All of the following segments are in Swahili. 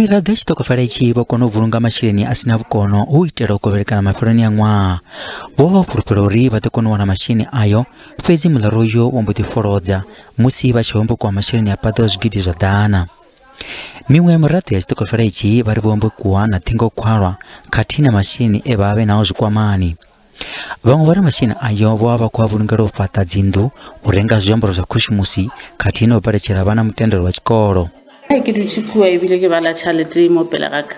Miraḓo ya tshitokofela itshi vho kona u vhulunga masheleni a sina vhukono u itela u kovhelekana mafheloni a ṅwaha. Vho vha fhulufhela uri vha ḓo kona u wana masheleni ayo, fhedzi muḽoro uyo wo mbo ḓi folodza musi vha tshi hombokiwa masheleni a paḓaho zwigidi zwa ḓana. Miṅwe ya miraḓo ya tshitokofela itshi vha ri vho hombokiwa na ṱhingo khwalwa khathihi na masheleni e vha vhe nao zwikwamani. Vhaṅwe vha ri masheleni ayo vho vha vha khou a vhulungela u fhaṱa dzinnḓu, u renga zwiambaro zwa khushumusi khathihi na u baletshela vhana mutendelo wa tshikolo. Ke dutse kua ebile ke bala tšhelete mo pele ga ka.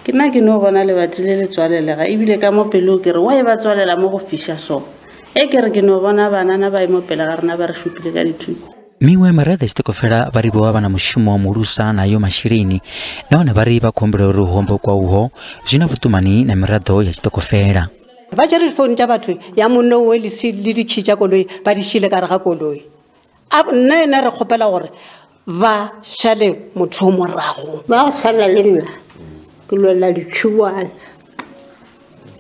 Ke nna ke no bona lebati le le tswalelega ebile ka mo pele ke re wa e ba tswalela mo go fiša so. E ke re ke no bona banana ba mo pele ga rena ba re šupile ka dithuto. Miṅwe ya miraḓo ya tshitokofela vha ri vho vha na mushumo muhulusa nayo masheleni, nahone vha ri vha khou humbela uri u hombokwa uho zwi na vhuṱumani na miraḓo ya tshitokofela. Ba tšere difounu tša batho ya monno we le dikhi tša koloi ba di šile ka re ga koloi. Nna ena re kgopela gore ba šale motho o morago. Ba go tshwana le nna ke lwela ditšhuwana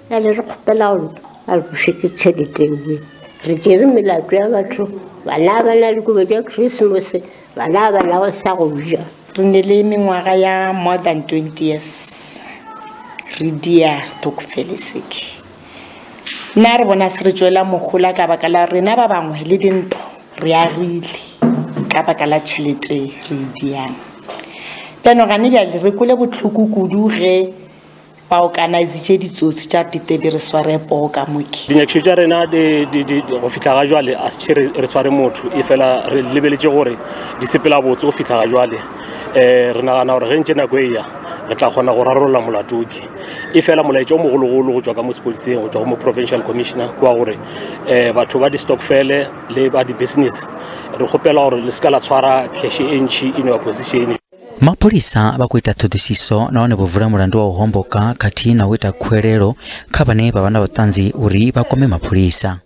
ya le re kgopela gore a re bušetse tšhelete nngwe. Re kere melato ya batho bana ba na le kobo tša Christmas, bana ba na go sa go ja. Re ne le mengwaga ya more than 20 years re dia stokvel seke. Nna re bona se re tšwela mogola ka baka la rena ba bangwe le dintho re agile ka baka la tšhelete re diana. Bjano gane bjale re kole botlhoko kudu ge ba organize ditsotsi tša ditedi re sware poo ka moke. Dinyakišo tša rena go fitlha ga jwale a se re sware motho e fela re lebeletše gore di sepela botse go fitlha ga jwale. Re nagana gore ge ntše nako e ya re tla kgona go rarolola molatoki e fela molaetša o mogologolo go tšwa ka mo sepodising go tšwa go mo provincial commissioner kwa gore batho ba di-stokfele le ba di-business re kgopela gore le seka la tshwara cash e ntšhi in opposition. Mapholisa vha khou ita ṱhoḓisiso nahone vho vula mulandu wa u homboka khathihi na u ita khuwelelo kha vhane vha vha na vhuṱanzi uri vha kwame mapholisa.